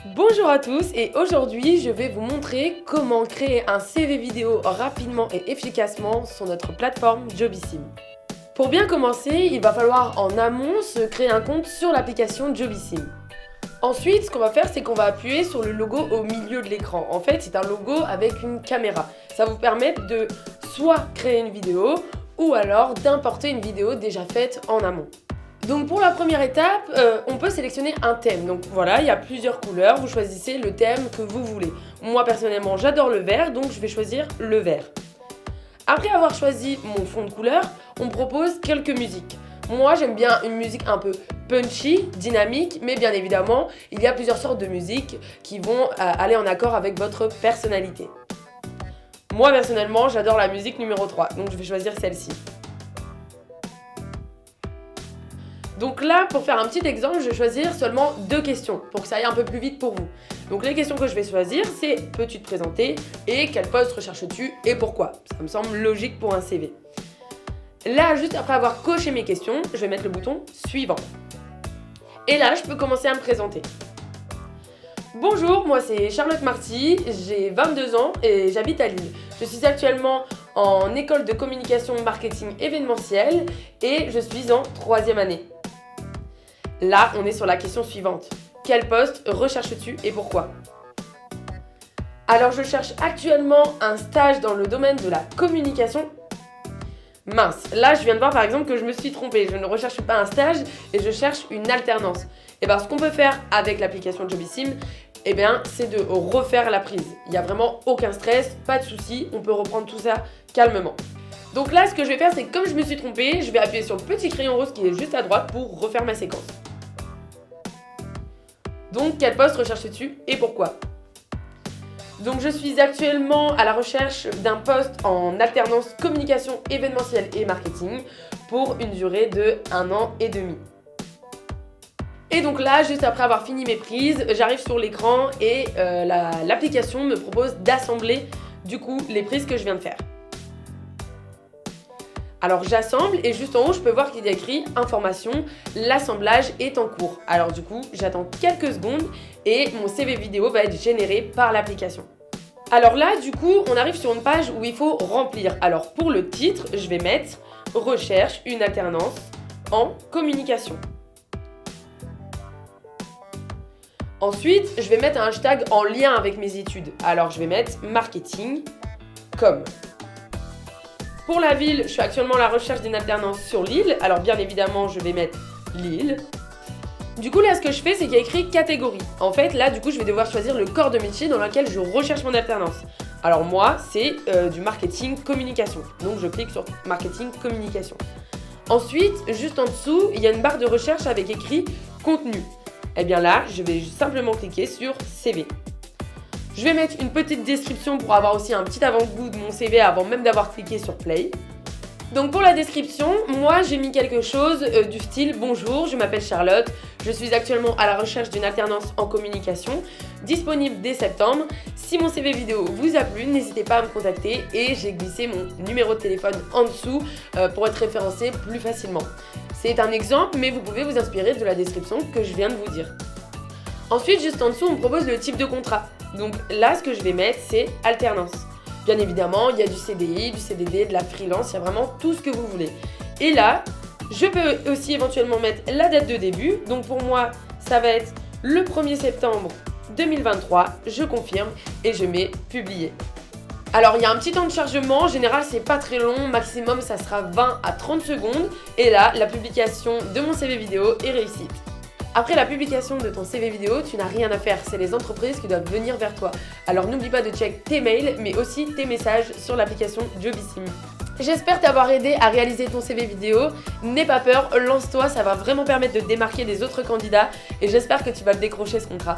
Bonjour à tous et aujourd'hui je vais vous montrer comment créer un CV vidéo rapidement et efficacement sur notre plateforme Jobissim. Pour bien commencer, il va falloir en amont se créer un compte sur l'application Jobissim. Ensuite, ce qu'on va faire, c'est qu'on va appuyer sur le logo au milieu de l'écran. En fait, c'est un logo avec une caméra. Ça vous permet de soit créer une vidéo ou alors d'importer une vidéo déjà faite en amont. Donc pour la première étape, on peut sélectionner un thème. Donc voilà, il y a plusieurs couleurs, vous choisissez le thème que vous voulez. Moi personnellement, j'adore le vert, donc je vais choisir le vert. Après avoir choisi mon fond de couleur, on me propose quelques musiques. Moi j'aime bien une musique un peu punchy, dynamique, mais bien évidemment, il y a plusieurs sortes de musiques qui vont aller en accord avec votre personnalité. Moi personnellement, j'adore la musique numéro 3, donc je vais choisir celle-ci. Donc là, pour faire un petit exemple, je vais choisir seulement 2 questions pour que ça aille un peu plus vite pour vous. Donc les questions que je vais choisir, c'est « Peux-tu te présenter ?» et « Quel poste recherches-tu et pourquoi ?» Ça me semble logique pour un CV. Là, juste après avoir coché mes questions, je vais mettre le bouton « Suivant ». Et là, je peux commencer à me présenter. Bonjour, moi c'est Charlotte Marty, j'ai 22 ans et j'habite à Lille. Je suis actuellement en école de communication marketing événementiel et je suis en 3e année. Là, on est sur la question suivante. Quel poste recherches-tu et pourquoi? Alors, je cherche actuellement un stage dans le domaine de la communication. Mince, là, je viens de voir par exemple que je me suis trompée. Je ne recherche pas un stage et je cherche une alternance. Et bien, ce qu'on peut faire avec l'application Jobissim, c'est de refaire la prise. Il n'y a vraiment aucun stress, pas de souci, on peut reprendre tout ça calmement. Donc là, ce que je vais faire, c'est que comme je me suis trompée, je vais appuyer sur le petit crayon rose qui est juste à droite pour refaire ma séquence. Donc, quel poste recherches-tu et pourquoi? Donc, je suis actuellement à la recherche d'un poste en alternance communication événementielle et marketing pour une durée de 1 an et demi. Et donc là, juste après avoir fini mes prises, j'arrive sur l'écran et l'application me propose d'assembler du coup les prises que je viens de faire. Alors j'assemble et juste en haut, je peux voir qu'il y a écrit « Information, l'assemblage est en cours ». Alors du coup, j'attends quelques secondes et mon CV vidéo va être généré par l'application. Alors là, du coup, on arrive sur une page où il faut remplir. Alors pour le titre, je vais mettre « Recherche une alternance en communication ». Ensuite, je vais mettre un hashtag en lien avec mes études. Alors je vais mettre « Marketing com ». Pour la ville, je suis actuellement à la recherche d'une alternance sur Lille. Alors bien évidemment, je vais mettre Lille. Du coup, là, ce que je fais, c'est qu'il y a écrit catégorie. En fait, là, du coup, je vais devoir choisir le corps de métier dans lequel je recherche mon alternance. Alors moi, c'est du marketing communication. Donc je clique sur marketing communication. Ensuite, juste en dessous, il y a une barre de recherche avec écrit contenu. Et bien là, je vais simplement cliquer sur CV. Je vais mettre une petite description pour avoir aussi un petit avant-goût de mon CV avant même d'avoir cliqué sur Play. Donc pour la description, moi j'ai mis quelque chose du style « Bonjour, je m'appelle Charlotte, je suis actuellement à la recherche d'une alternance en communication, disponible dès septembre. Si mon CV vidéo vous a plu, n'hésitez pas à me contacter et j'ai glissé mon numéro de téléphone en dessous pour être référencé plus facilement. » C'est un exemple, mais vous pouvez vous inspirer de la description que je viens de vous dire. Ensuite, juste en dessous, on me propose le type de contrat. Donc là, ce que je vais mettre, c'est alternance. Bien évidemment, il y a du CDI, du CDD, de la freelance, il y a vraiment tout ce que vous voulez. Et là, je peux aussi éventuellement mettre la date de début. Donc pour moi, ça va être le 1er septembre 2023. Je confirme et je mets publier. Alors, il y a un petit temps de chargement. En général, c'est pas très long. Maximum, ça sera 20 à 30 secondes. Et là, la publication de mon CV vidéo est réussie. Après la publication de ton CV vidéo, tu n'as rien à faire, c'est les entreprises qui doivent venir vers toi. Alors n'oublie pas de check tes mails, mais aussi tes messages sur l'application Jobissim. J'espère t'avoir aidé à réaliser ton CV vidéo. N'aie pas peur, lance-toi, ça va vraiment permettre de te démarquer des autres candidats et j'espère que tu vas décrocher ce contrat.